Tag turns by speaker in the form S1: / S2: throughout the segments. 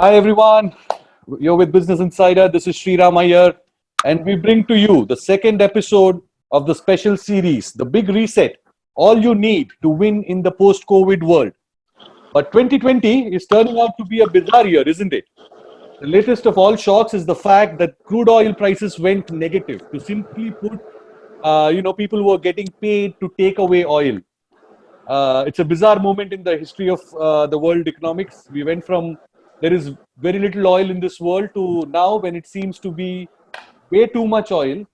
S1: Hi everyone, you're with Business Insider. This is Sriram Iyer, and we bring to you the second episode of the special series, The Big Reset. All you need to win in the post-COVID world. But 2020 is turning out to be a bizarre year, isn't it? The latest of all shocks is the fact that crude oil prices went negative. To simply put, people were getting paid to take away oil. It's a bizarre moment in the history of the world economics. We went from there is very little oil in this world to now when it seems to be way too much oil.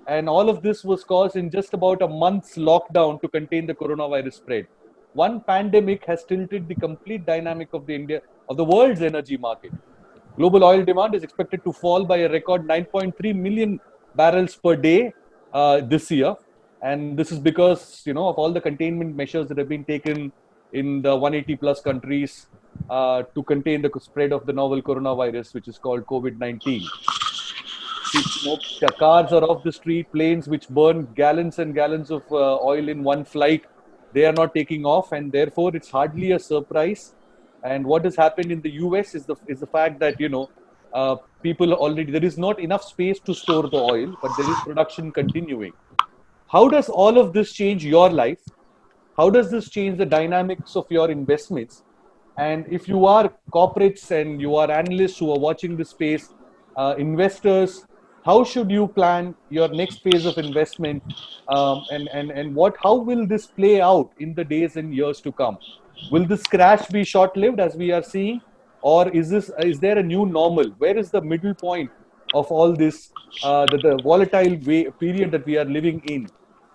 S1: And all of this was caused in just about a month's lockdown to contain the coronavirus spread. One pandemic has tilted the complete dynamic of the world's energy market. Global oil demand is expected to fall by a record 9.3 million barrels per day this year, and this is because of all the containment measures that have been taken in the 180 plus countries to contain the spread of the novel coronavirus, which is called COVID-19. Cars are off the street, planes which burn gallons and gallons of oil in one flight, they are not taking off, and therefore it's hardly a surprise. And what has happened in the US is the fact that people already, there is not enough space to store the oil, but there is production continuing. How does all of this change your life? How does this change the dynamics of your investments? And if you are corporates and you are analysts who are watching this space, investors, how should you plan your next phase of investment? And how will this play out in the days and years to come? Will this crash be short-lived as we are seeing, or is there a new normal? Where is the middle point of all this, the volatile period that we are living in?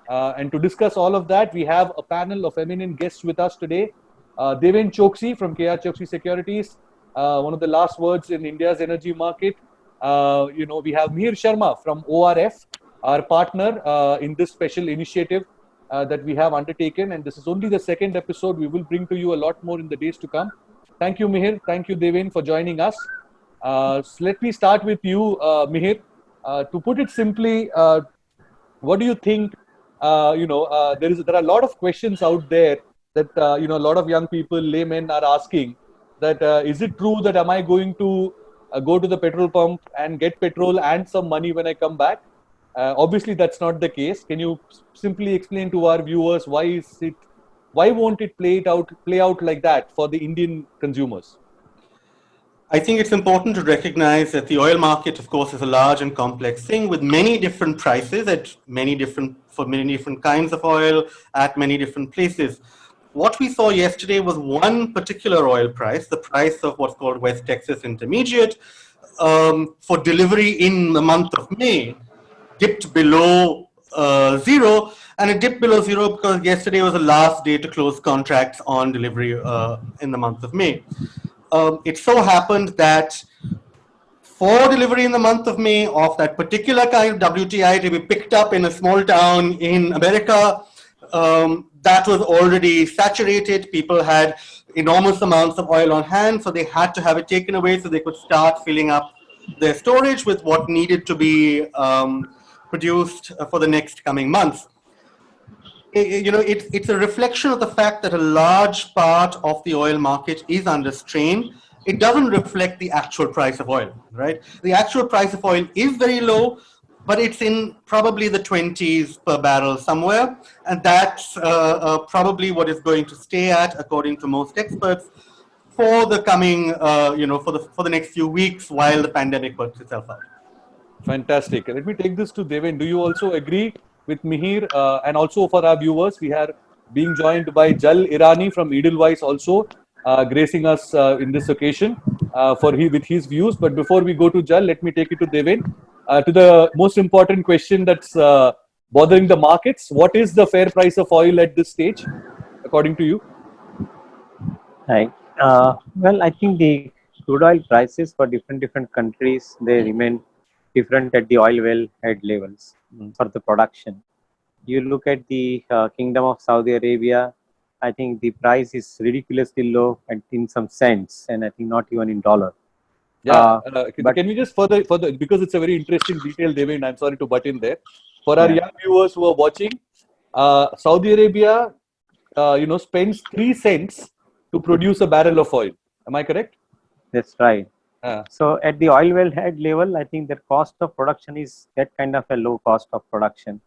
S1: And to discuss all of that, we have a panel of eminent guests with us today. Deven Choksi from KR Choksi Securities, one of the last words in India's energy market. We have Mihir Sharma from ORF, our partner in this special initiative that we have undertaken. And this is only the second episode. We will bring to you a lot more in the days to come. Thank you, Mihir. Thank you, Deven, for joining us. So let me start with you, Mihir. To put it simply, what do you think? There are a lot of questions out there that a lot of young people, laymen, are asking. That is it true that am I going to go to the petrol pump and get petrol and some money when I come back? Obviously, that's not the case. Can you simply explain to our viewers why won't it play out like that for the Indian consumers?
S2: I think it's important to recognize that the oil market, of course, is a large and complex thing with many different prices for many different kinds of oil at many different places. What we saw yesterday was one particular oil price, the price of what's called West Texas Intermediate, for delivery in the month of May, dipped below zero, and it dipped below zero because yesterday was the last day to close contracts on delivery in the month of May. It so happened that for delivery in the month of May of that particular kind of WTI to be picked up in a small town in America, that was already saturated. People had enormous amounts of oil on hand, so they had to have it taken away so they could start filling up their storage with what needed to be produced for the next coming months. It's a reflection of the fact that a large part of the oil market is under strain. It doesn't reflect the actual price of oil, right? The actual price of oil is very low, but it's in probably the 20s per barrel somewhere. And that's probably what it's going to stay at, according to most experts, for the coming, for the next few weeks while the pandemic works itself out.
S1: Fantastic. Let me take this to Deven. Do you also agree with Mihir? And also for our viewers, we are being joined by Jal Irani from Edelweiss also gracing us in this occasion with his views. But before we go to Jal, let me take it to Deven. To the most important question that's bothering the markets. What is the fair price of oil at this stage, according to you?
S3: Right. Well, I think the crude oil prices for different countries, they remain different at the oil well head levels for the production. You look at the Kingdom of Saudi Arabia, I think the price is ridiculously low in some cents, and I think not even in dollar.
S1: Yeah, can we just further, because it's a very interesting detail, Deven, I'm sorry to butt in there. For our young viewers who are watching, Saudi Arabia, spends 3 cents to produce a barrel of oil. Am I correct?
S3: That's right. So at the oil wellhead level, I think the cost of production is that kind of a low cost of production.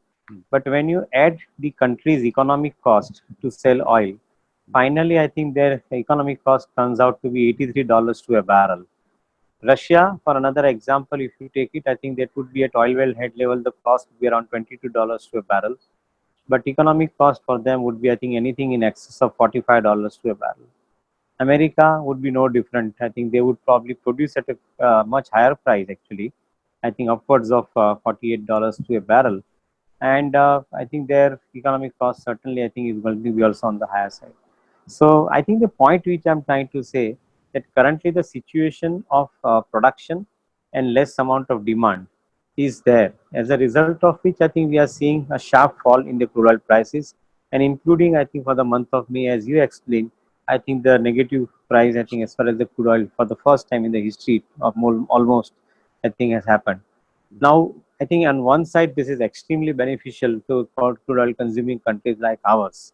S3: But when you add the country's economic cost to sell oil, finally, I think their economic cost comes out to be $83 to a barrel. Russia, for another example, if you take it, I think that would be at oil well head level, the cost would be around $22 to a barrel. But economic cost for them would be, I think, anything in excess of $45 to a barrel. America would be no different. I think they would probably produce at a much higher price, actually. I think upwards of $48 to a barrel. And I think their economic cost certainly, I think, is going to be also on the higher side. So I think the point which I'm trying to say that currently the situation of production and less amount of demand is there, as a result of which I think we are seeing a sharp fall in the crude oil prices, and including I think for the month of May, as you explained, I think the negative price, I think as far as the crude oil for the first time in the history of almost, I think has happened. Now, I think on one side, this is extremely beneficial to for crude oil consuming countries like ours.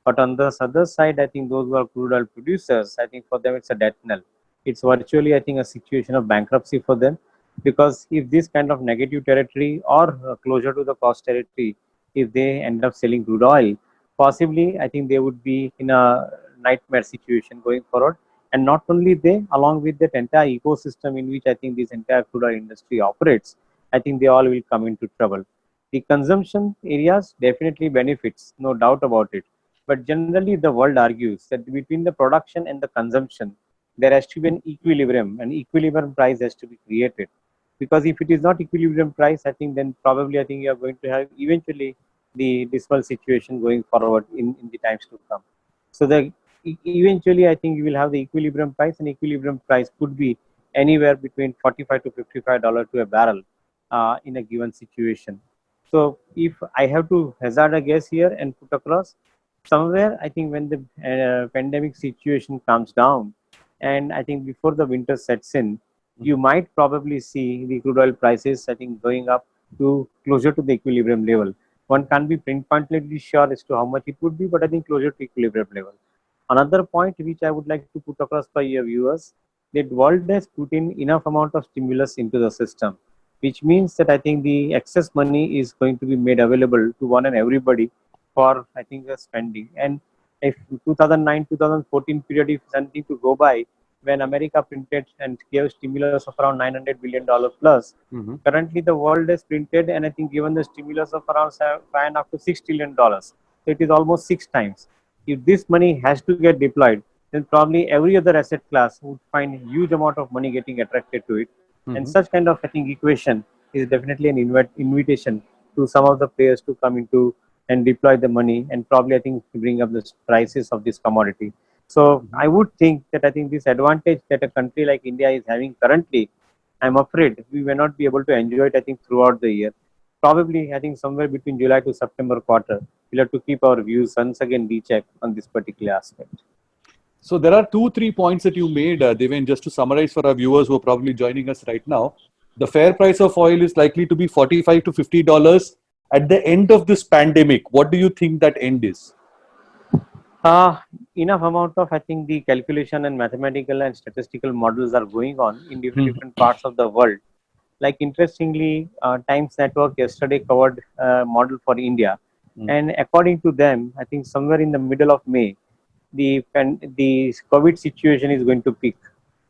S3: But on the other side, I think those who are crude oil producers, I think for them it's a death knell. It's virtually, I think, a situation of bankruptcy for them, because if this kind of negative territory or closer to the cost territory, if they end up selling crude oil, possibly I think they would be in a nightmare situation going forward. And not only they, along with that entire ecosystem in which I think this entire crude oil industry operates, I think they all will come into trouble. The consumption areas definitely benefits, no doubt about it. But generally, the world argues that between the production and the consumption, there has to be an equilibrium. An equilibrium price has to be created. Because if it is not equilibrium price, I think then probably I think you are going to have eventually the dismal situation going forward in the times to come. So the eventually I think you will have the equilibrium price, and equilibrium price could be anywhere between $45 to $55 to a barrel in a given situation. So if I have to hazard a guess here and put across, somewhere I think when the pandemic situation comes down, and I think before the winter sets in, you might probably see the crude oil prices, I think, going up to closer to the equilibrium level. One can't be pinpointedly sure as to how much it would be, but I think closer to equilibrium level. Another point which I would like to put across for your viewers, that world has put in enough amount of stimulus into the system, which means that I think the excess money is going to be made available to one and everybody for, I think, the spending. And if 2009-2014 period is something to go by, when America printed and gave stimulus of around $900 billion plus, currently the world has printed and I think given the stimulus of around $5.5 to $6 trillion. So it is almost 6 times. If this money has to get deployed, then probably every other asset class would find huge amount of money getting attracted to it. And such kind of, I think, equation is definitely an invitation to some of the players to come into and deploy the money, and probably, I think, bring up the prices of this commodity. So I would think that I think this advantage that a country like India is having currently, I'm afraid we may not be able to enjoy it, I think, throughout the year. Probably, I think, somewhere between July to September quarter, we'll have to keep our views once again recheck on this particular aspect.
S1: So there are 2-3 points that you made, Deven, just to summarize for our viewers who are probably joining us right now. The fair price of oil is likely to be $45 to $50 at the end of this pandemic. What do you think that end is?
S3: Enough amount of, I think, the calculation and mathematical and statistical models are going on in different parts of the world. Like, interestingly, Times Network yesterday covered a model for India. And according to them, I think somewhere in the middle of May, the COVID situation is going to peak.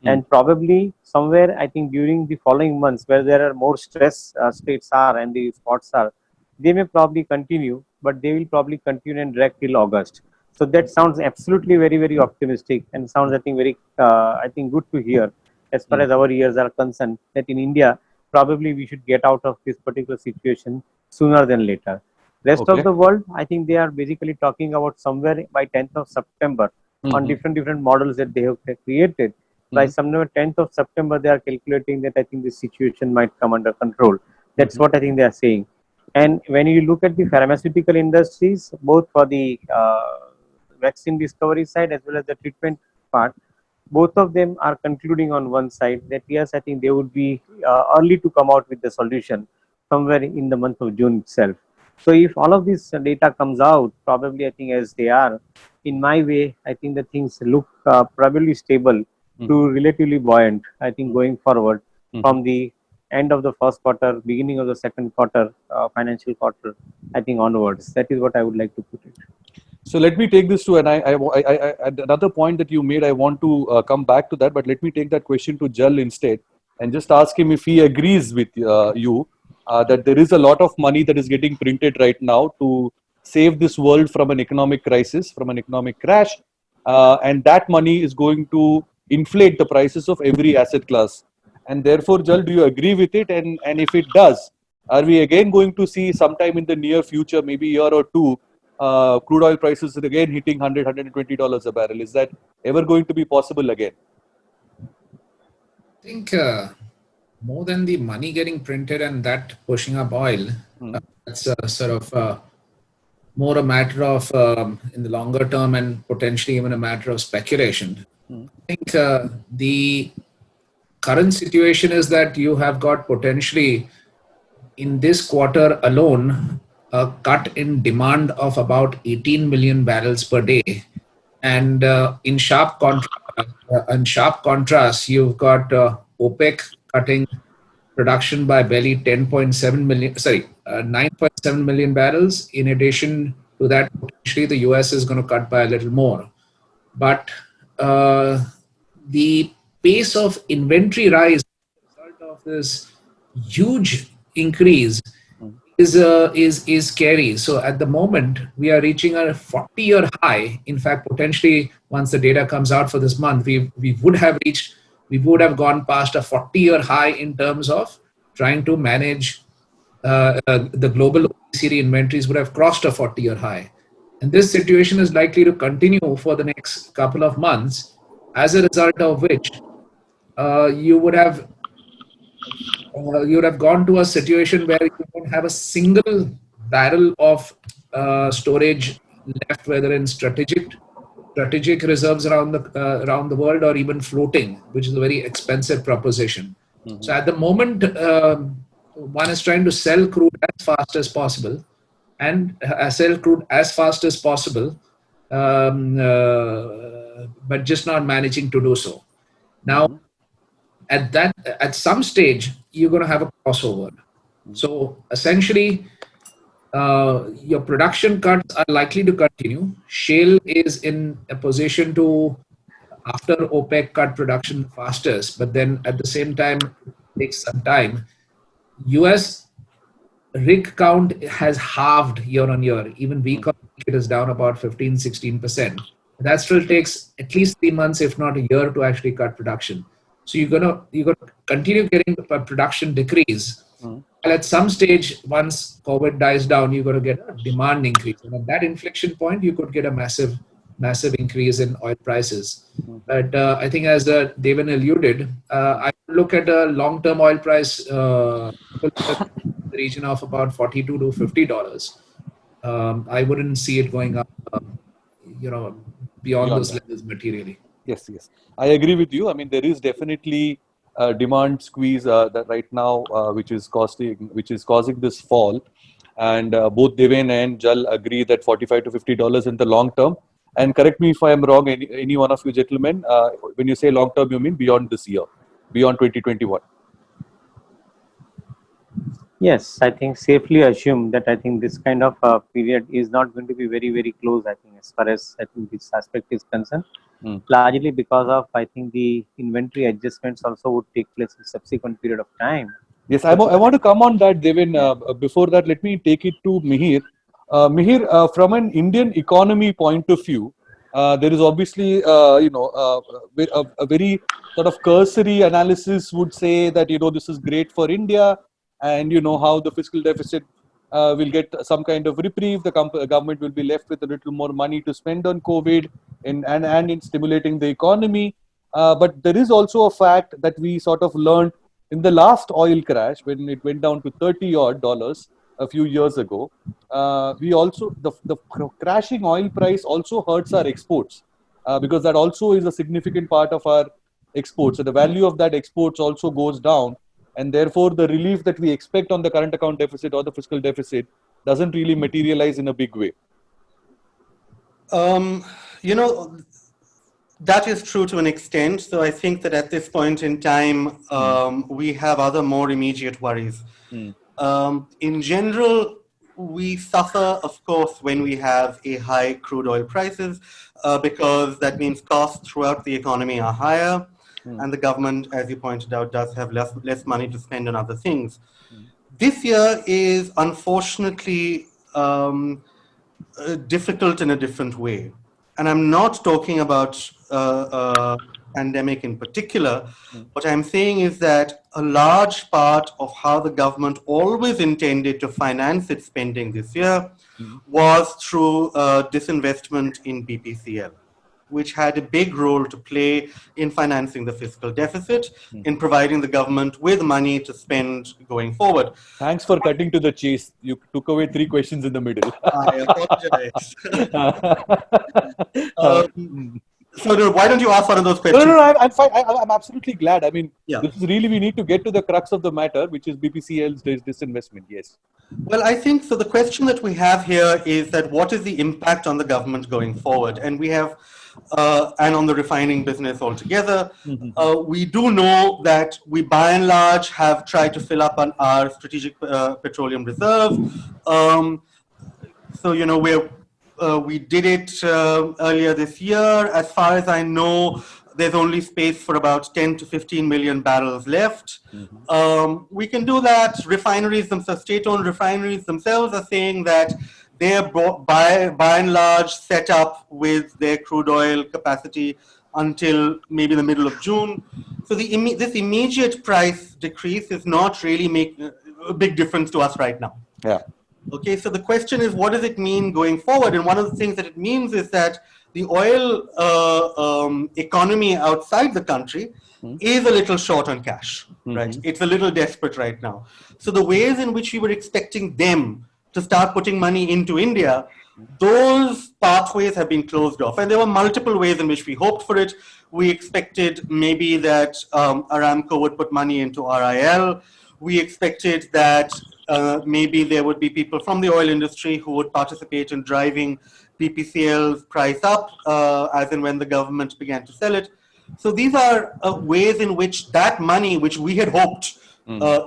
S3: And probably somewhere, I think, during the following months where there are more stress states are and the spots are, they may probably continue, but they will probably continue and drag till August. So that sounds absolutely very, very optimistic, and sounds, I think, very, I think, good to hear as far as our ears are concerned, that in India, probably we should get out of this particular situation sooner than later. Rest of the world, I think they are basically talking about somewhere by 10th of September on different models that they have created. By somewhere 10th of September, they are calculating that I think this situation might come under control. That's what I think they are saying. And when you look at the pharmaceutical industries, both for the vaccine discovery side as well as the treatment part, both of them are concluding on one side that yes, I think they would be early to come out with the solution somewhere in the month of June itself. So if all of this data comes out, probably I think as they are, in my way, I think the things look probably stable to relatively buoyant, I think, going forward
S1: Mhm.
S3: from the end of the first quarter, beginning of the second quarter, financial quarter, I think onwards. That is what I would like to put it.
S1: So let me take this to, and another point that you made, I want to come back to that, but let me take that question to Jal instead and just ask him if he agrees with you that there is a lot of money that is getting printed right now to save this world from an economic crisis, from an economic crash, and that money is going to inflate the prices of every asset class. And therefore, Jal, do you agree with it? And if it does, are we again going to see sometime in the near future, maybe a year or two, crude oil prices are again hitting $100, $120 a barrel? Is that ever going to be possible again?
S4: I think more than the money getting printed and that pushing up oil, that's sort of more a matter of in the longer term and potentially even a matter of speculation. I think the current situation is that you have got potentially in this quarter alone a cut in demand of about 18 million barrels per day. And in sharp contrast, you've got OPEC cutting production by barely 9.7 million barrels. In addition to that, potentially the US is going to cut by a little more. But the pace of inventory rise as a result of this huge increase is scary. So at the moment, we are reaching a 40-year high. In fact, potentially, once the data comes out for this month, we would have gone past a 40-year high in terms of trying to manage the global OECD inventories would have crossed a 40-year high. And this situation is likely to continue for the next couple of months, as a result of which you would have gone to a situation where you don't have a single barrel of storage left, whether in strategic reserves around the world or even floating, which is a very expensive proposition. So at the moment, one is trying to sell crude as fast as possible, and sell crude as fast as possible, but just not managing to do so. Now, at some stage, you're going to have a crossover. So essentially, your production cuts are likely to continue. Shale is in a position to, after OPEC cut production fastest, but then at the same time, it takes some time. US rig count has halved year on year. Even week on week, it is down about 15-16%. That still takes at least 3 months, if not a year, to actually cut production. So you're gonna continue getting the production decrease. And at some stage, once COVID dies down, you're going to get a demand increase. And at that inflection point, you could get a massive increase in oil prices. But I think, as Devin alluded, I look at a long-term oil price in the region of about $42 to $50. I wouldn't see it going up, beyond those levels materially.
S1: Yes. I agree with you. I mean, there is definitely a demand squeeze that right now, which is causing this fall. And both Devin and Jal agree that $45 to $50 in the long term. And correct me if I am wrong, any one of you gentlemen, when you say long term, you mean beyond this year, beyond 2021?
S3: Yes, I think safely assume that I think this kind of period is not going to be very, very close, I think, as far as I think this aspect is concerned. Largely because of, I think, the inventory adjustments also would take place in subsequent period of time.
S1: Yes, I want to come on that, Devin. Before that, let me take it to Mihir. Mihir, from an Indian economy point of view, there is obviously, a very sort of cursory analysis would say that, this is great for India, and how the fiscal deficit will get some kind of reprieve. The government will be left with a little more money to spend on COVID and in stimulating the economy. But there is also a fact that we sort of learned in the last oil crash, when it went down to $30 a few years ago. We also, the crashing oil price also hurts our exports, because that also is a significant part of our exports. So the value of that exports also goes down. And therefore, the relief that we expect on the current account deficit or the fiscal deficit doesn't really materialize in a big way.
S2: That is true to an extent. So I think that at this point in time, we have other more immediate worries. In general, we suffer, of course, when we have a high crude oil prices, because that means costs throughout the economy are higher, and the government, as you pointed out, does have less money to spend on other things. This year is unfortunately difficult in a different way. And I'm not talking about pandemic in particular. What I'm saying is that a large part of how the government always intended to finance its spending this year was through disinvestment in BPCL, which had a big role to play in financing the fiscal deficit, in providing the government with money to spend going forward.
S1: Thanks for cutting to the chase. You took away 3 questions in the middle.
S2: I apologize. So why don't you ask one of those questions?
S1: No, I'm fine. I'm absolutely glad. I mean,
S2: Yeah.
S1: this is really, we need to get to the crux of the matter, which is BPCL's disinvestment. Yes.
S2: Well, I think so. The question that we have here is that what is the impact on the government going forward? And we have, and on the refining business altogether. We do know that we, by and large, have tried to fill up on our strategic petroleum reserve. So, you know, we did it earlier this year. As far as I know, there's only space for about 10 to 15 million barrels left. We can do that. Refineries themselves, state-owned refineries themselves are saying that they're by and large set up with their crude oil capacity until maybe the middle of June. So this immediate price decrease is not really making a big difference to us right now.
S1: Yeah.
S2: Okay, so the question is, what does it mean going forward? And one of the things that it means is that the oil economy outside the country is a little short on cash, right? It's a little desperate right now. So the ways in which we were expecting them to start putting money into India, those pathways have been closed off. And there were multiple ways in which we hoped for it. We expected maybe that Aramco would put money into RIL. We expected that maybe there would be people from the oil industry who would participate in driving BPCL's price up as and when the government began to sell it. So these are ways in which that money, which we had hoped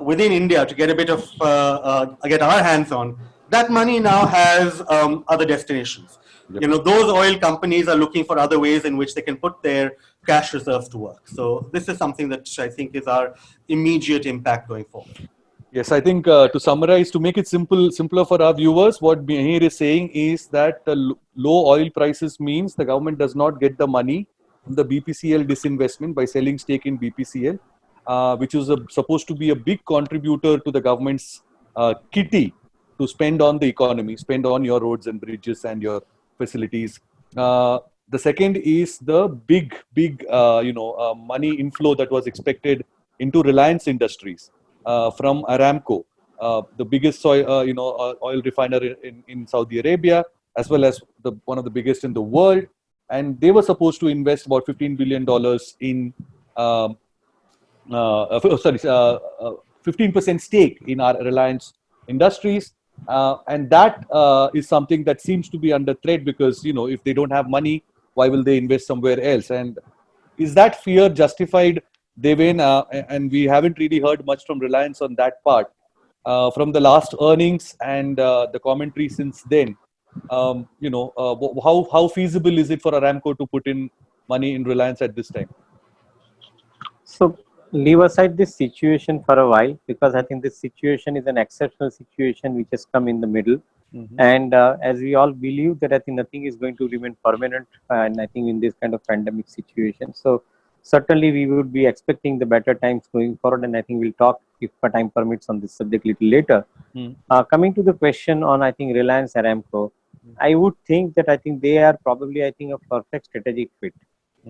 S2: within India to get a bit of, get our hands on, that money now has other destinations. You know, those oil companies are looking for other ways in which they can put their cash reserves to work. So this is something that I think is our immediate impact going forward.
S1: Yes, I think to summarize, to make it simpler for our viewers, what Mihir is saying is that the low oil prices means the government does not get the money from the BPCL disinvestment by selling stake in BPCL, which is supposed to be a big contributor to the government's kitty to spend on the economy, spend on your roads and bridges and your facilities. The second is the big money inflow that was expected into Reliance Industries. From Aramco, the biggest oil refiner in Saudi Arabia, as well as one of the biggest in the world. And they were supposed to invest about $15 billion in 15% stake in our Reliance Industries. And that is something that seems to be under threat because, you know, if they don't have money, why will they invest somewhere else? And is that fear justified? Devin, and we haven't really heard much from Reliance on that part. From the last earnings and the commentary since then, how feasible is it for Aramco to put in money in Reliance at this time?
S3: So leave aside this situation for a while, because I think this situation is an exceptional situation which has come in the middle. And as we all believe that I think nothing is going to remain permanent, and I think in this kind of pandemic situation. So certainly we would be expecting the better times going forward, and I think we'll talk, if time permits, on this subject a little later. Coming to the question on, I think, Reliance Aramco, I would think that I think they are probably, I think, a perfect strategic fit.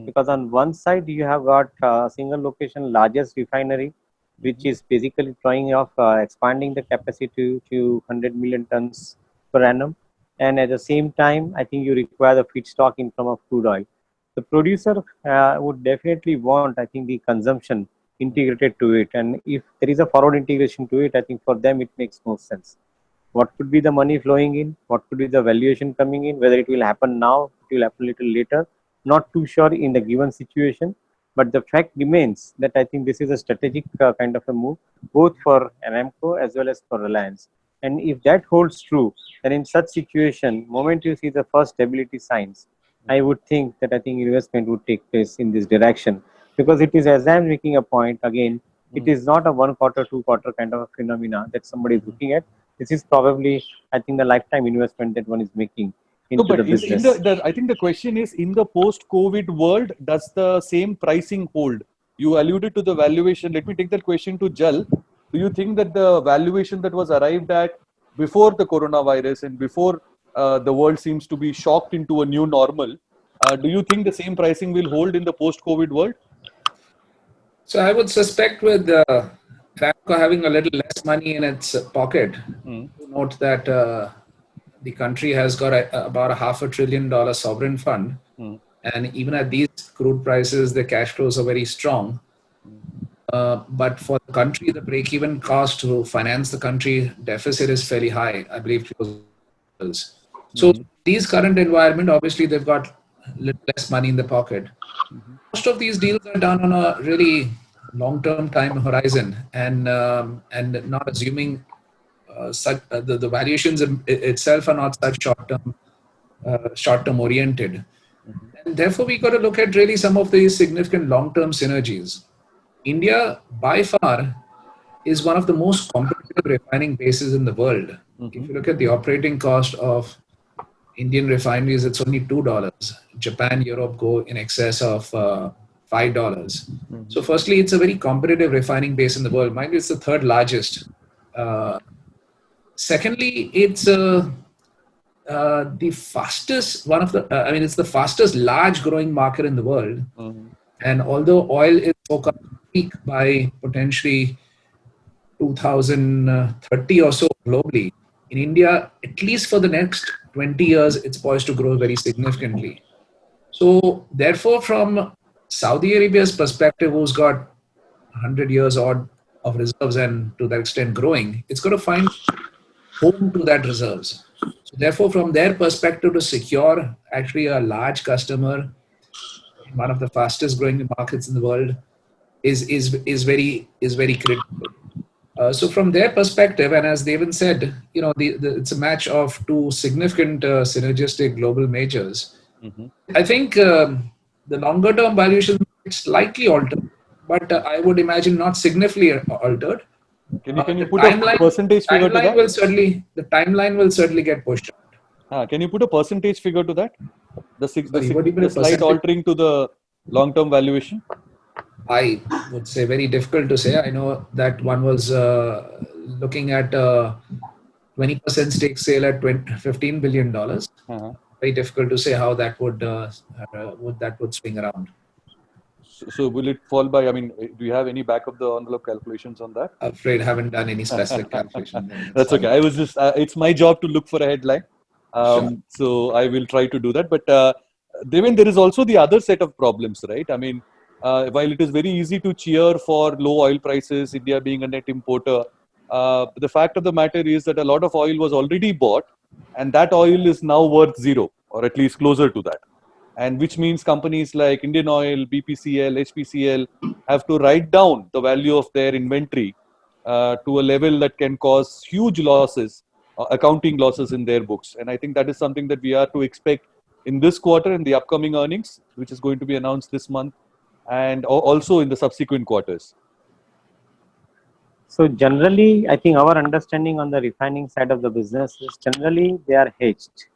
S3: Because on one side, you have got a single location, largest refinery, which is basically trying of expanding the capacity to 100 million tons per annum. And at the same time, I think you require the feedstock in form of crude oil. The producer would definitely want, I think, the consumption integrated to it. And if there is a forward integration to it, I think for them it makes more sense. What could be the money flowing in? What could be the valuation coming in? Whether it will happen now, it will happen a little later. not too sure in the given situation. But the fact remains that I think this is a strategic kind of a move, both for Aramco as well as for Reliance. And if that holds true, then in such situation, moment you see the first stability signs, I would think that I think investment would take place in this direction, because it is, as I am making a point again, it is not a 1 quarter, 2 quarter kind of a phenomena that somebody is looking at. This is probably, I think, the lifetime investment that one is making
S1: No,
S3: into
S1: but
S3: the
S1: in
S3: business.
S1: I think the question is, in the post-COVID world, does the same pricing hold? You alluded to the valuation. Let me take that question to Jal. Do you think that the valuation that was arrived at before the coronavirus and before the world seems to be shocked into a new normal, do you think the same pricing will hold in the post-COVID world?
S4: So I would suspect with Aramco having a little less money in its pocket, note that the country has got about a $500 billion sovereign fund. And even at these crude prices, the cash flows are very strong. But for the country, the break-even cost to finance the country deficit is fairly high, I believe. So these current environment, obviously, they've got a little less money in the pocket. Most of these deals are done on a really long-term time horizon, and not assuming the valuations itself are not such short-term oriented. And therefore, we got to look at really some of these significant long-term synergies. India, by far, is one of the most competitive refining bases in the world. If you look at the operating cost of Indian refineries, it's only $2. Japan, Europe go in excess of $5. So firstly, it's a very competitive refining base in the world. Mind you, it's the third largest. Secondly, it's the fastest, it's the fastest large growing market in the world. And although oil is forecast to peak by potentially 2030 or so globally, in India, at least for the next 20 years, it's poised to grow very significantly. So therefore, from Saudi Arabia's perspective, who's got 100 years odd of reserves and to that extent growing, it's got to find home to that reserves. So therefore, from their perspective, to secure actually a large customer in one of the fastest growing markets in the world is very critical. So from their perspective, and as Devan said, it's a match of two significant synergistic global majors. I think the longer term valuation is slightly altered, but I would imagine not significantly altered.
S1: Can you put a percentage figure to that?
S4: The timeline will certainly get pushed out.
S1: Can you put a percentage figure to that? The slight
S4: percentage?
S1: altering to the long-term valuation?
S4: I would say very difficult to say. I know that one was looking at 20% stake sale at $15 billion. Very difficult to say how that would swing around.
S1: So will it fall by, do you have any back of the envelope calculations on that?
S4: Afraid I haven't done any specific calculation.
S1: That's okay. I was just, it's my job to look for a headline.
S4: Sure.
S1: So I will try to do that. But Devan, there is also the other set of problems, right? While it is very easy to cheer for low oil prices, India being a net importer, the fact of the matter is that a lot of oil was already bought, and that oil is now worth zero, or at least closer to that. And which means companies like Indian Oil, BPCL, HPCL have to write down the value of their inventory to a level that can cause huge losses, accounting losses in their books. And I think that is something that we are to expect in this quarter and the upcoming earnings, which is going to be announced this month, and also in the subsequent quarters.
S3: So generally, I think our understanding on the refining side of the business is generally they are hedged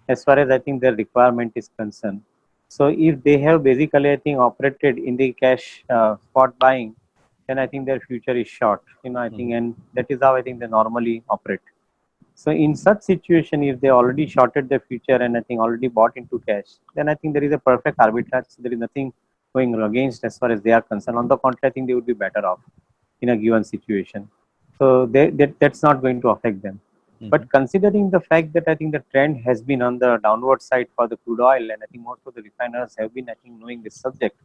S3: as far as I think their requirement is concerned. So if they have basically, I think, operated in the cash spot buying, then I think their future is short. I think, and that is how I think they normally operate. So in such situation, if they already shorted their future and I think already bought into cash, then I think there is a perfect arbitrage. There is nothing going against as far as they are concerned. On the contrary, I think they would be better off in a given situation. So that's not going to affect them. But considering the fact that I think the trend has been on the downward side for the crude oil, and I think most of the refiners have been, I think, knowing this subject,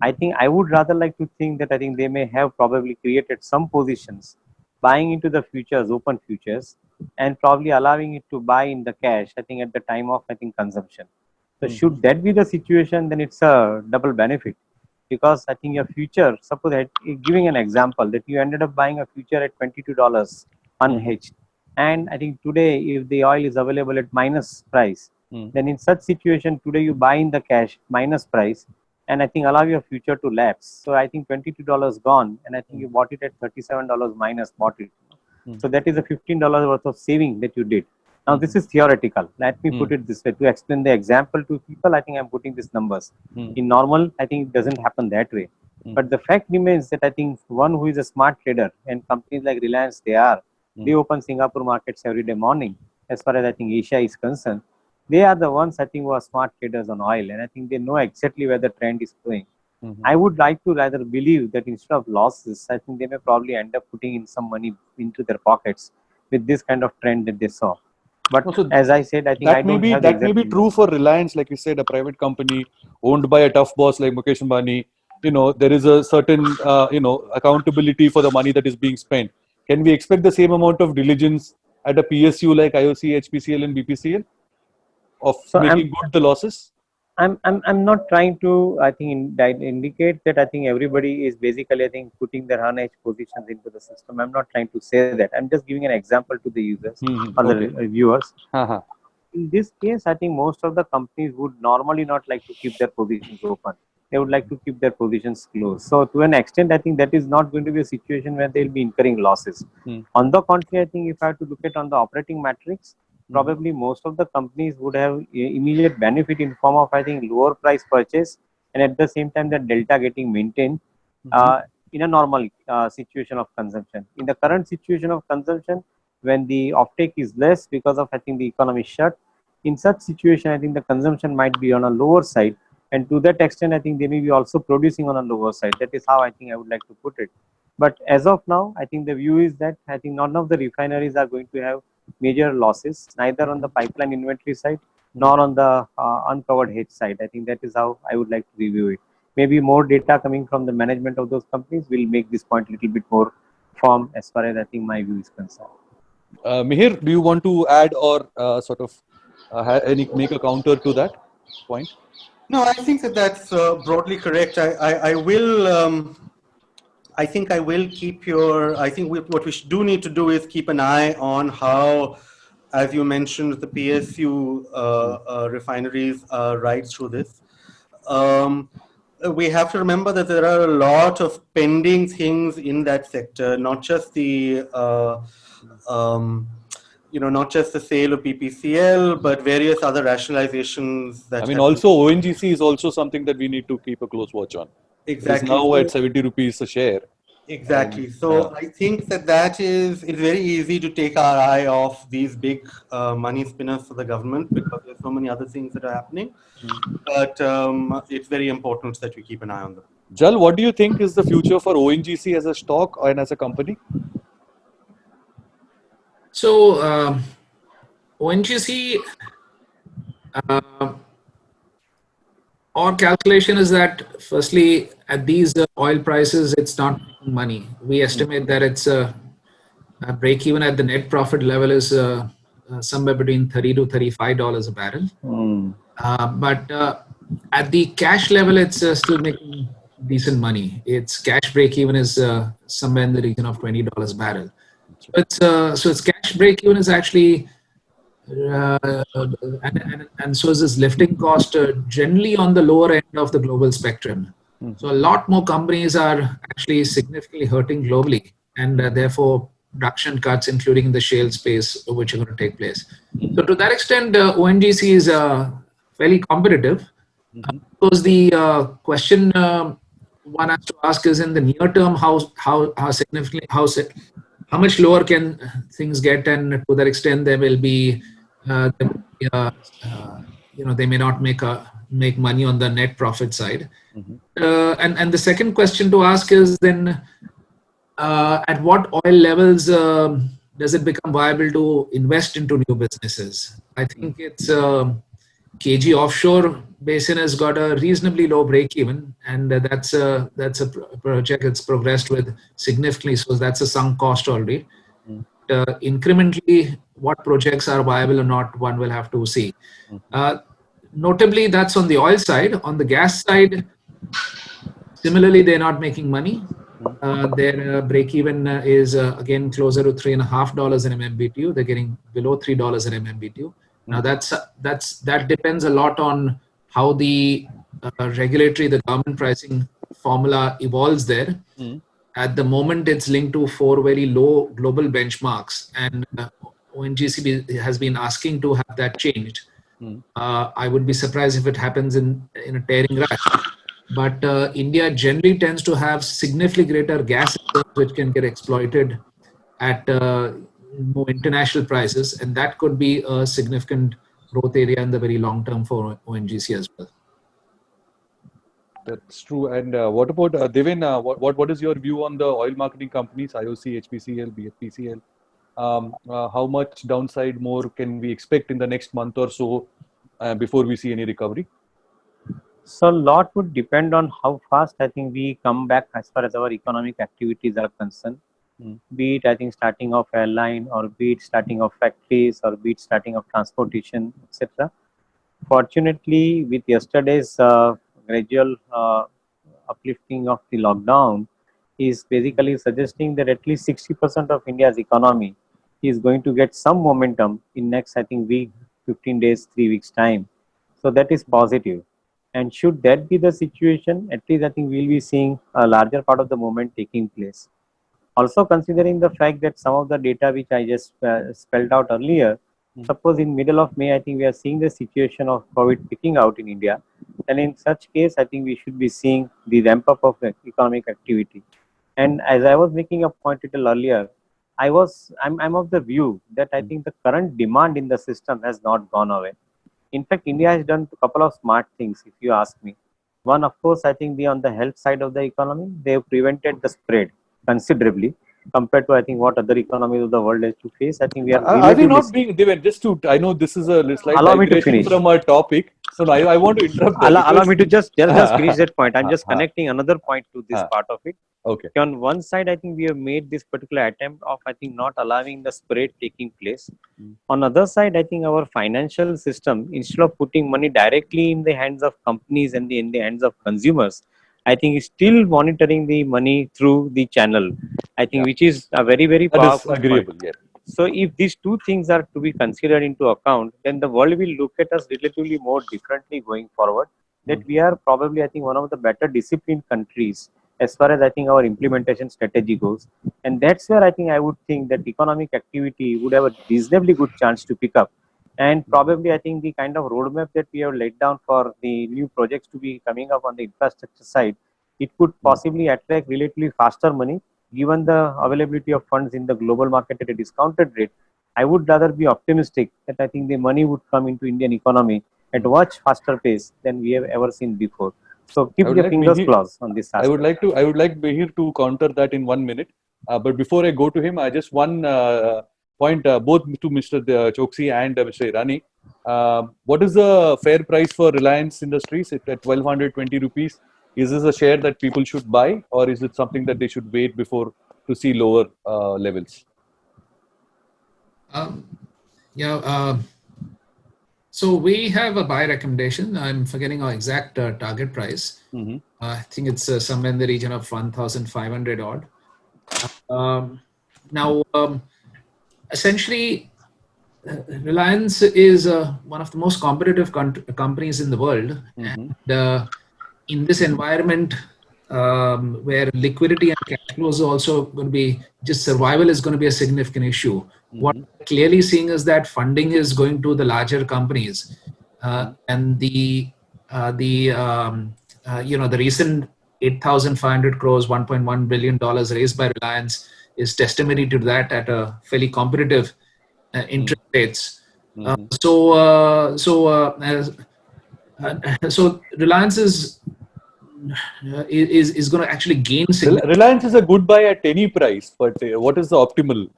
S3: I think I would rather like to think that I think they may have probably created some positions buying into the futures, open futures, and probably allowing it to buy in the cash, I think, at the time of, I think, consumption. So should that be the situation, then it's a double benefit, because I think your future, suppose giving an example that you ended up buying a future at $22 unhedged, and I think today if the oil is available at minus price, then in such situation today you buy in the cash minus price, and I think allow your future to lapse. So I think $22 gone, and I think you bought it at $37 minus bought it. So that is a $15 worth of saving that you did. Now this is theoretical. Let me put it this way to explain the example to people. I think I'm putting these numbers. In normal, I think it doesn't happen that way. But the fact remains that I think one who is a smart trader, and companies like Reliance, they open Singapore markets every day morning. As far as I think Asia is concerned, they are the ones I think who are smart traders on oil, and I think they know exactly where the trend is going. I would like to rather believe that instead of losses, I think they may probably end up putting in some money into their pockets with this kind of trend that they saw. But
S1: Also,
S3: as I said, I think I don't have
S1: that may be true for Reliance, like you said, a private company owned by a tough boss like Mukesh Ambani. There is a certain accountability for the money that is being spent. Can we expect the same amount of diligence at a PSU like IOC, HPCL, and BPCL of making good the losses?
S3: I'm not trying to I think indicate that I think everybody is basically I think putting their unhedged positions into the system. I'm not trying to say that. I'm just giving an example to the users or the viewers. In this case, I think most of the companies would normally not like to keep their positions open. They would like to keep their positions closed. So to an extent, I think that is not going to be a situation where they'll be incurring losses. On the contrary, I think if I have to look at on the operating metrics, probably most of the companies would have immediate benefit in form of I think lower price purchase, and at the same time the delta getting maintained in a normal situation of consumption. In the current situation of consumption, when the offtake is less because of I think the economy shut, in such situation I think the consumption might be on a lower side, and to that extent I think they may be also producing on a lower side. That is how I think I would like to put it. But as of now, I think the view is that I think none of the refineries are going to have major losses, neither on the pipeline inventory side nor on the uncovered hedge side. I think that is how I would like to review it. Maybe more data coming from the management of those companies will make this point a little bit more firm as far as I think my view is concerned.
S1: Mihir, do you want to add or make a counter to that point?
S2: No, I think that's broadly correct. I will. I think I will keep I think what we do need to do is keep an eye on how, as you mentioned, the PSU refineries ride through this. We have to remember that there are a lot of pending things in that sector, not just the not just the sale of BPCL, but various other rationalizations. That
S1: also ONGC is also something that we need to keep a close watch on.
S2: Exactly.
S1: It is now at 70 rupees a share.
S2: Exactly. So I think that it's very easy to take our eye off these big money spinners for the government because there's so many other things that are happening. But it's very important that we keep an eye on them.
S1: Jal, what do you think is the future for ONGC as a stock and as a company?
S4: So ONGC, our calculation is that firstly at these oil prices it's not making money. We estimate that it's a break even at the net profit level is somewhere between $30 to $35 a barrel. But at the cash level it's still making decent money. Its cash break even is somewhere in the region of $20 a barrel. So its cash break even is actually and so is this lifting cost generally on the lower end of the global spectrum. So a lot more companies are actually significantly hurting globally, and therefore production cuts, including in the shale space, which are going to take place. So to that extent, ONGC is fairly competitive. Because the question one has to ask is in the near term, how significantly how much lower can things get, and to that extent there will be they may not make money on the net profit side. And the second question to ask is then at what oil levels does it become viable to invest into new businesses? I think it's KG offshore basin has got a reasonably low break even, and that's a project that's progressed with significantly, so that's a sunk cost already. Incrementally, what projects are viable or not, one will have to see. notably, that's on the oil side. On the gas side, similarly, they're not making money. Their break even is again closer to $3.50 an MMBTU. They're getting below $3 an MMBTU. Now that depends a lot on how the the government pricing formula evolves there. At the moment, it's linked to four very low global benchmarks, and ONGC has been asking to have that changed. I would be surprised if it happens in a tearing rush. But India generally tends to have significantly greater gas reserves which can get exploited at more international prices, and that could be a significant growth area in the very long term for ONGC as well.
S1: That's true. And what about Devin? What is your view on the oil marketing companies, IOC, HPCL, BPCL? How much downside more can we expect in the next month or so before we see any recovery?
S3: So a lot would depend on how fast I think we come back as far as our economic activities are concerned. Be it I think starting of airline, or be it starting of factories, or be it starting of transportation, etc. Fortunately, with yesterday's gradual uplifting of the lockdown, is basically suggesting that at least 60% of India's economy is going to get some momentum in next I think week, 15 days, 3 weeks time. So that is positive. And should that be the situation, at least I think we'll be seeing a larger part of the movement taking place. Also considering the fact that some of the data which I just spelled out earlier, suppose in middle of May, I think we are seeing the situation of COVID picking out in India. And in such case, I think we should be seeing the ramp up of economic activity. And as I was making a point a little earlier, I'm of the view that I think the current demand in the system has not gone away. In fact, India has done a couple of smart things, if you ask me. One, of course, I think on the health side of the economy, they have prevented the spread considerably compared to I think what other economies of the world has to face. I think we are.
S1: Are we not being, Devin, just to, I know this is a slight digression from our topic. So now I want to interrupt.
S3: Allow me to just finish that point. I'm just connecting another point to this part of it.
S1: Okay.
S3: On one side, I think we have made this particular attempt of I think not allowing the spread taking place. On other side, I think our financial system, instead of putting money directly in the hands of companies and in the hands of consumers, I think is still monitoring the money through the channel. I think which is a very, very powerful
S1: agreeable. Yeah.
S3: So if these two things are to be considered into account, then the world will look at us relatively more differently going forward. That we are probably, I think, one of the better disciplined countries as far as I think our implementation strategy goes. And that's where I think I would think that economic activity would have a reasonably good chance to pick up. And probably I think the kind of roadmap that we have laid down for the new projects to be coming up on the infrastructure side, it could possibly attract relatively faster money. Given the availability of funds in the global market at a discounted rate, I would rather be optimistic that I think the money would come into Indian economy at a much faster pace than we have ever seen before. So keep your fingers crossed on this aspect.
S1: I would like Behir to counter that in 1 minute. But before I go to him, I just one point both to Mr. Choksi and Mr. Irani. What is the fair price for Reliance Industries at 1,220 rupees? Is this a share that people should buy, or is it something that they should wait before to see lower levels?
S4: So we have a buy recommendation. I'm forgetting our exact target price. I think it's somewhere in the region of 1,500 odd. Now, essentially, Reliance is one of the most competitive companies in the world. And in this environment where liquidity and cash flows are also going to be, just survival is going to be a significant issue. What we're clearly seeing is that funding is going to the larger companies, and the recent 8,500 crores, $1.1 billion raised by Reliance is testimony to that at a fairly competitive interest rates. So Reliance is going to actually gain.
S1: Reliance is a good buy at any price, but what is the optimal?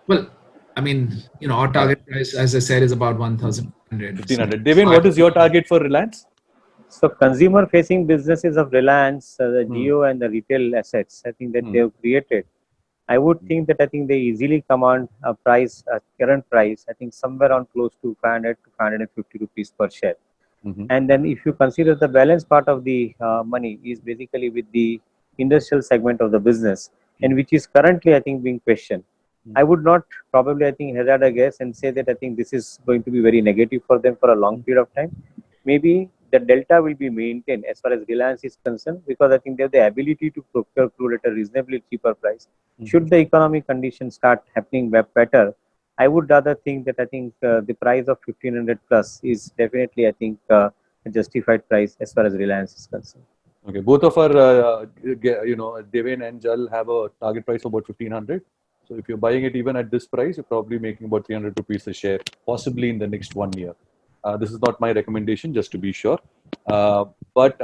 S4: Well, I mean, our target price, as I said, is about 1,500.
S1: 1,500. Devin, what is your target for Reliance?
S3: So consumer-facing businesses of Reliance, the Jio and the retail assets, I think that they have created, I would think that I think they easily command a price, a current price, I think somewhere around close to 500 to 550 rupees per share.
S1: Mhm.
S3: And then if you consider the balance part of the money is basically with the industrial segment of the business, and which is currently I think being questioned. I would not probably I think hazard a guess and say that I think this is going to be very negative for them for a long period of time. Maybe the delta will be maintained as far as Reliance is concerned, because I think they have the ability to procure crude at a reasonably cheaper price. Should the economic conditions start happening better, I would rather think that I think the price of 1500 plus is definitely I think a justified price as far as Reliance is concerned.
S1: Okay, both of our, Devin and Jal have a target price of about 1500. So if you're buying it even at this price, you're probably making about 300 rupees a share, possibly in the next 1 year. This is not my recommendation, just to be sure. But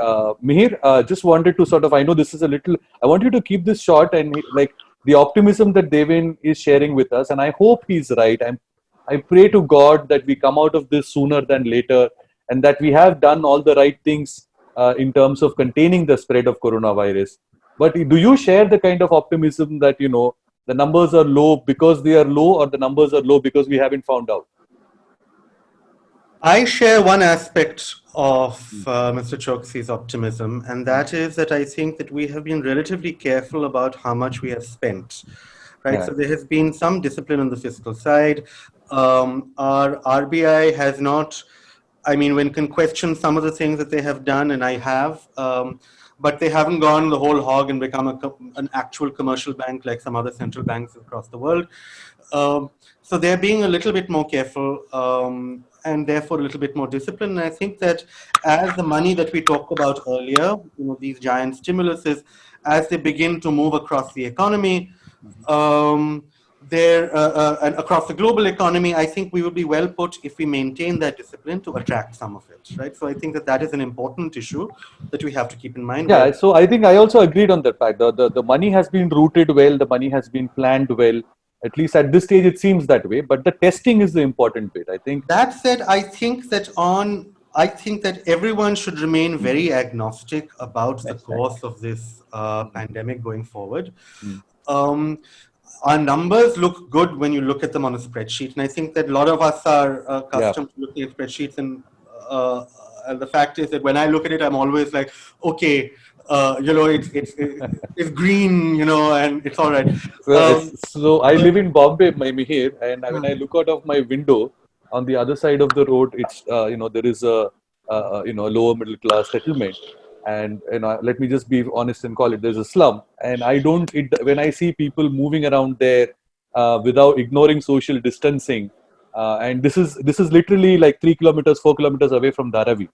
S1: Mihir, just wanted to sort of, I know this is a little, I want you to keep this short and like the optimism that Devin is sharing with us, and I hope he's right. I pray to God that we come out of this sooner than later, and that we have done all the right things in terms of containing the spread of coronavirus. But do you share the kind of optimism that, the numbers are low because they are low, or the numbers are low because we haven't found out?
S2: I share one aspect of Mr. Choksi's optimism, and that is that I think that we have been relatively careful about how much we have spent. Right,
S1: Yeah.
S2: so there has been some discipline on the fiscal side. Our RBI has not, I mean, one can question some of the things that they have done, and I have, but they haven't gone the whole hog and become an actual commercial bank like some other central banks across the world. So they're being a little bit more careful, and therefore a little bit more disciplined. And I think that as the money that we talked about earlier, these giant stimuluses, as they begin to move across the economy, and across the global economy, I think we will be well put if we maintain that discipline to attract some of it, right? So I think that is an important issue that we have to keep in mind.
S1: Yeah, so I think I also agreed on that fact. The money has been rooted well, the money has been planned well. At least at this stage, it seems that way. But the testing is the important bit, I think.
S2: That said, I think that everyone should remain very agnostic about the course of this pandemic going forward. Our numbers look good when you look at them on a spreadsheet, and I think that a lot of us are accustomed to looking at spreadsheets, and the fact is that when I look at it, I'm always like, okay, it's green, and it's all right.
S1: So I live in Bombay, Mihir, and when I look out of my window, on the other side of the road, it's there is a lower middle class settlement, and let me just be honest and call it, there's a slum, and when I see people moving around there without ignoring social distancing, and this is literally like 3 kilometers, 4 kilometers away from Dharavi,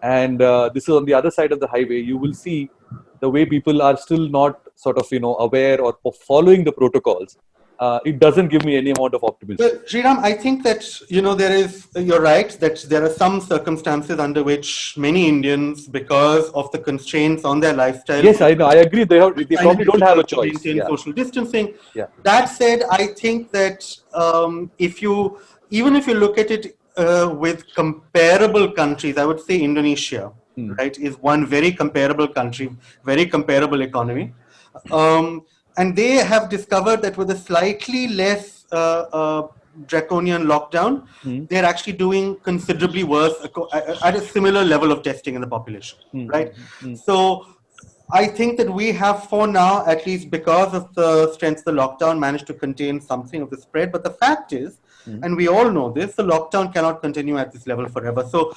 S1: and this is on the other side of the highway. You will see the way people are still not sort of aware or following the protocols. It doesn't give me any amount of optimism.
S2: Well, Sriram, I think that you're right that there are some circumstances under which many Indians, because of the constraints on their lifestyle.
S1: Yes, I know. I agree. They probably don't have a choice.
S2: Maintain social distancing.
S1: Yeah.
S2: That said, I think that even if you look at it with comparable countries, I would say Indonesia, right, is one very comparable country, very comparable economy. And they have discovered that with a slightly less draconian lockdown, they're actually doing considerably worse at a similar level of testing in the population, right? So I think that we have, for now, at least because of the strength of the lockdown, managed to contain something of the spread. But the fact is, and we all know this, the lockdown cannot continue at this level forever. So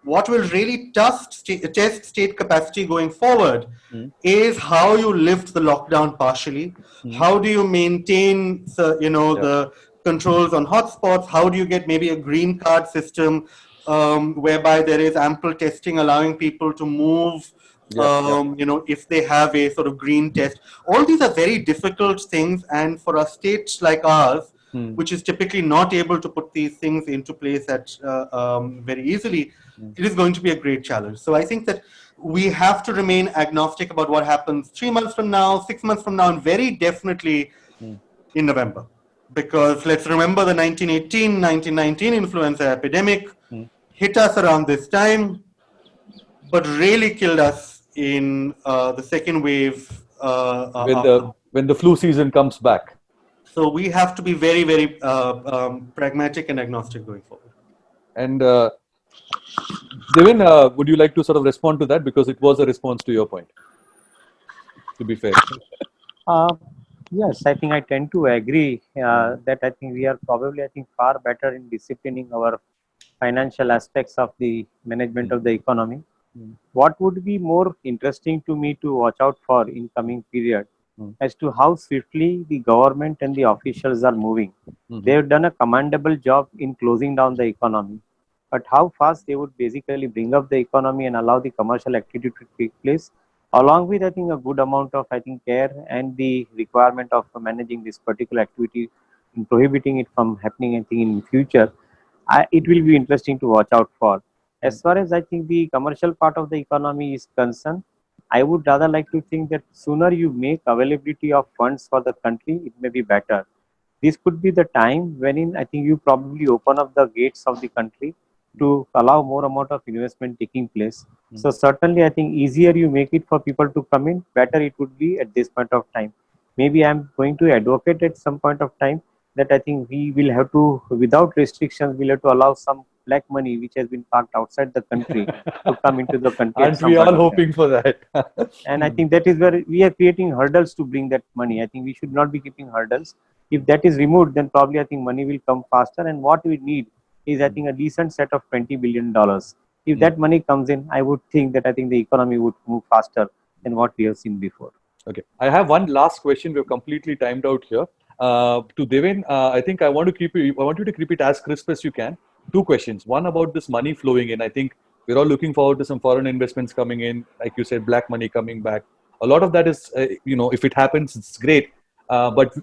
S2: what will really test state capacity going forward is how you lift the lockdown partially. How do you maintain the controls on hotspots? How do you get maybe a green card system whereby there is ample testing allowing people to move if they have a sort of green test? All these are very difficult things, and for a state like ours, which is typically not able to put these things into place very easily, it is going to be a great challenge. So I think that we have to remain agnostic about what happens 3 months from now, 6 months from now, and very definitely in November. Because let's remember the 1918-1919 influenza epidemic hit us around this time, but really killed us in the second wave.
S1: when the flu season comes back.
S2: So we have to be very, very pragmatic and agnostic going forward.
S1: And Devin, would you like to sort of respond to that, because it was a response to your point, to be fair?
S3: Yes, I think I tend to agree that I think we are probably, I think, far better in disciplining our financial aspects of the management of the economy. What would be more interesting to me to watch out for in coming period as to how swiftly the government and the officials are moving. They have done a commendable job in closing down the economy, but how fast they would basically bring up the economy and allow the commercial activity to take place, along with I think a good amount of I think care and the requirement of managing this particular activity and prohibiting it from happening I think in future. It will be interesting to watch out for. As far as I think the commercial part of the economy is concerned, I would rather like to think that sooner you make availability of funds for the country, it may be better. This could be the time wherein I think you probably open up the gates of the country to allow more amount of investment taking place. So certainly I think easier you make it for people to come in, better it would be at this point of time. Maybe I'm going to advocate at some point of time that I think we will have to, without restrictions, we'll have to allow some black money which has been parked outside the country to come into the country.
S1: Aren't we all hoping for that?
S3: And I think that is where we are creating hurdles to bring that money. I think we should not be keeping hurdles. If that is removed, then probably I think money will come faster. And what we need is I think a decent set of $20 billion. If that money comes in, I would think that I think the economy would move faster than what we have seen before.
S1: Okay, I have one last question. We're completely timed out here. To Devin, I think I want you to keep it as crisp as you can. Two questions. One about this money flowing in. I think we're all looking forward to some foreign investments coming in. Like you said, black money coming back. A lot of that is, if it happens, it's great. But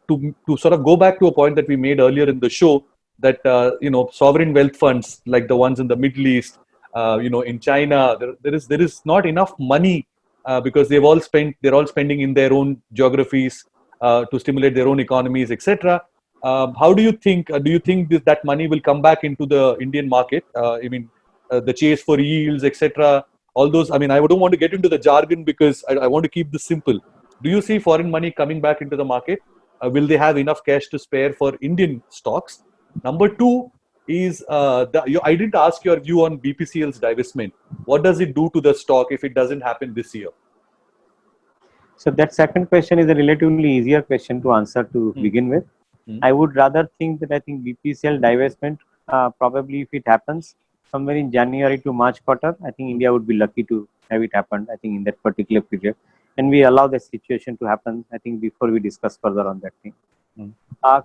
S1: to sort of go back to a point that we made earlier in the show, that sovereign wealth funds like the ones in the Middle East, in China, there is not enough money because they're all spending in their own geographies to stimulate their own economies, etc. How do you think? Do you think that money will come back into the Indian market? The chase for yields, etc. All those. I don't want to get into the jargon because I want to keep this simple. Do you see foreign money coming back into the market? Will they have enough cash to spare for Indian stocks? Number two is I didn't ask your view on BPCL's divestment. What does it do to the stock if it doesn't happen this year?
S3: So that second question is a relatively easier question to answer to begin with. I would rather think that I think BPCL divestment, probably if it happens somewhere in January to March quarter, I think India would be lucky to have it happen, I think in that particular period. And we allow the situation to happen, I think, before we discuss further on that thing.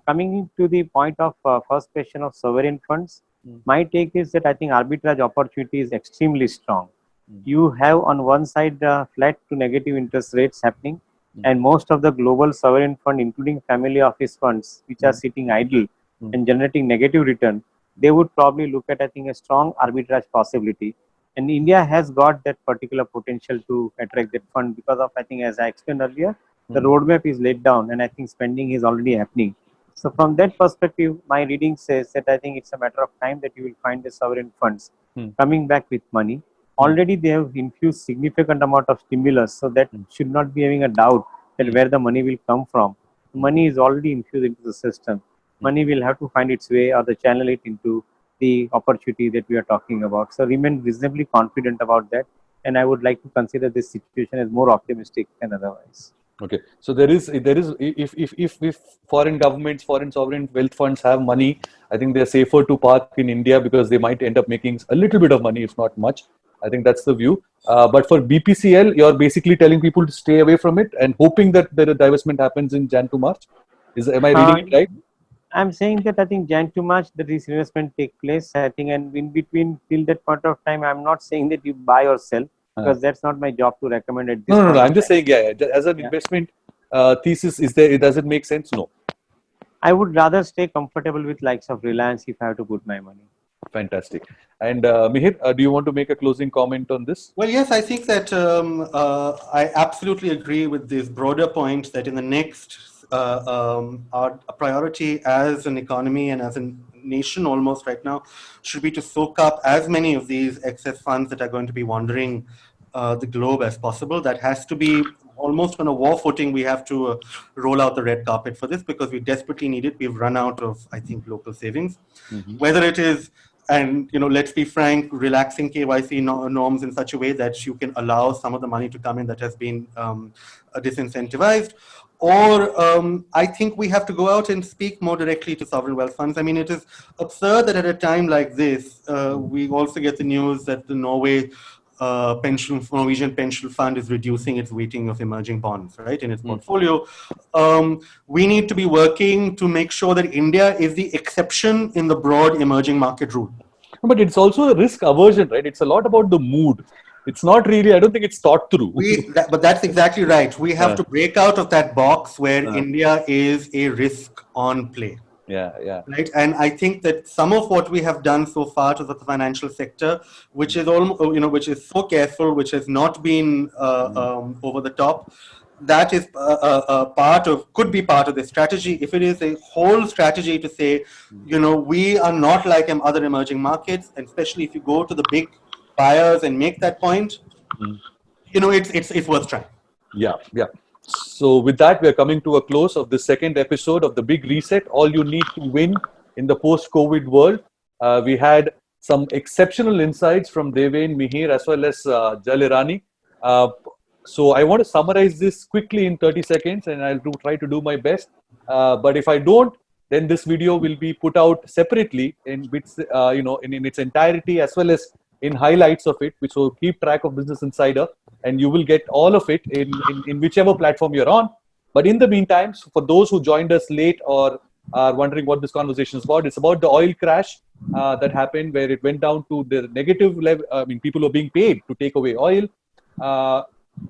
S3: Coming to the point of first question of sovereign funds, my take is that I think arbitrage opportunity is extremely strong. You have on one side flat to negative interest rates happening, and most of the global sovereign fund, including family office funds, which are sitting idle and generating negative return, they would probably look at I think a strong arbitrage possibility. And India has got that particular potential to attract that fund because of I think, as I explained earlier, the roadmap is laid down and I think spending is already happening. So from that perspective, my reading says that I think it's a matter of time that you will find the sovereign funds coming back with money. Already they have infused significant amount of stimulus, so that should not be having a doubt that where the money will come from. Money is already infused into the system. Money will have to find its way or the channel it into the opportunity that we are talking about. So remain reasonably confident about that, and I would like to consider this situation as more optimistic than otherwise.
S1: Okay, so there is if foreign governments, foreign sovereign wealth funds have money, I think they're safer to park in India because they might end up making a little bit of money, if not much. I think that's the view. But for BPCL, you're basically telling people to stay away from it and hoping that the divestment happens in Jan to March. Am I reading it right?
S3: I'm saying that I think Jan to March the disinvestment take place. I think, and in between till that point of time, I'm not saying that you buy or sell because that's not my job to recommend at this point.
S1: No. I'm just saying, as an investment thesis, does it make sense? No.
S3: I would rather stay comfortable with likes of Reliance if I have to put my money.
S1: Fantastic. And Mihir, do you want to make a closing comment on this?
S2: Well, yes, I think that I absolutely agree with this broader point that in the next, our priority as an economy and as a nation almost right now should be to soak up as many of these excess funds that are going to be wandering the globe as possible. That has to be almost on a war footing. We have to roll out the red carpet for this because we desperately need it. We've run out of, I think, local savings. Whether it is, and let's be frank, relaxing KYC norms in such a way that you can allow some of the money to come in that has been disincentivized, or I think we have to go out and speak more directly to sovereign wealth funds. I mean, it is absurd that at a time like this, we also get the news that the Norwegian pension fund is reducing its weighting of emerging bonds, right, in its portfolio. We need to be working to make sure that India is the exception in the broad emerging market rule.
S1: But it's also a risk aversion, right? It's a lot about the mood. It's not really, I don't think it's thought through.
S2: But that's exactly right. We have to break out of that box where India is a risk on play.
S1: Yeah.
S2: Right. And I think that some of what we have done so far to the financial sector, which is almost, which is so careful, which has not been over the top, that is could be part of the strategy. If it is a whole strategy to say, we are not like other emerging markets, and especially if you go to the big buyers and make that point, it's worth trying.
S1: Yeah. So with that, we're coming to a close of the second episode of The Big Reset, All You Need to Win in the Post-COVID World. We had some exceptional insights from Deven, Mihir, as well as Jalirani. So I want to summarize this quickly in 30 seconds, and I'll try to do my best. But if I don't, then this video will be put out separately in its entirety, as well as in highlights of it, which will keep track of Business Insider, and you will get all of it in whichever platform you're on. But in the meantime, for those who joined us late or are wondering what this conversation is about, it's about the oil crash that happened, where it went down to the negative level. I mean, people were being paid to take away oil.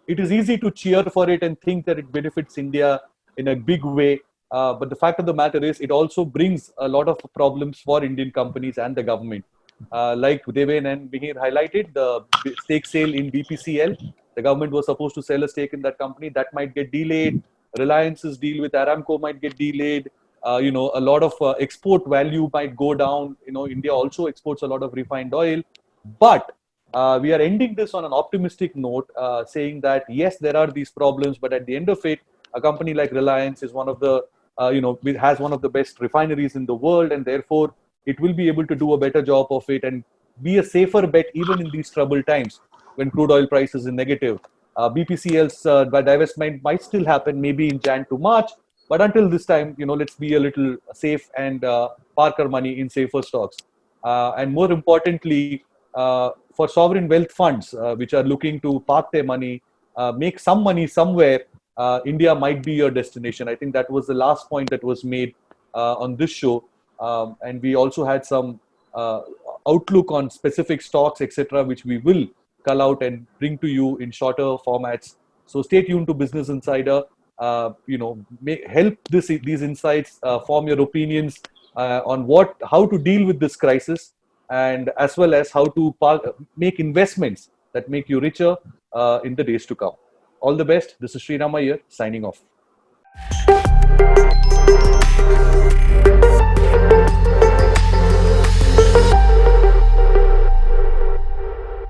S1: It is easy to cheer for it and think that it benefits India in a big way. But the fact of the matter is, it also brings a lot of problems for Indian companies and the government. Like Deven and Mihir highlighted, the stake sale in BPCL, the government was supposed to sell a stake in that company. That might get delayed. Reliance's deal with Aramco might get delayed. A lot of export value might go down. India also exports a lot of refined oil. But we are ending this on an optimistic note, saying that, yes, there are these problems, but at the end of it, a company like Reliance is one of the, has one of the best refineries in the world, and therefore it will be able to do a better job of it and be a safer bet even in these troubled times when crude oil prices are negative. BPCL's divestment might still happen maybe in Jan to March, but until this time, let's be a little safe and park our money in safer stocks. And more importantly, for sovereign wealth funds, which are looking to park their money, make some money somewhere, India might be your destination. I think that was the last point that was made on this show. And we also had some outlook on specific stocks, etc., which we will cull out and bring to you in shorter formats. So stay tuned to Business Insider. Help these insights form your opinions on how to deal with this crisis, and as well as how to make investments that make you richer in the days to come. All the best. This is Sriram Iyer signing off.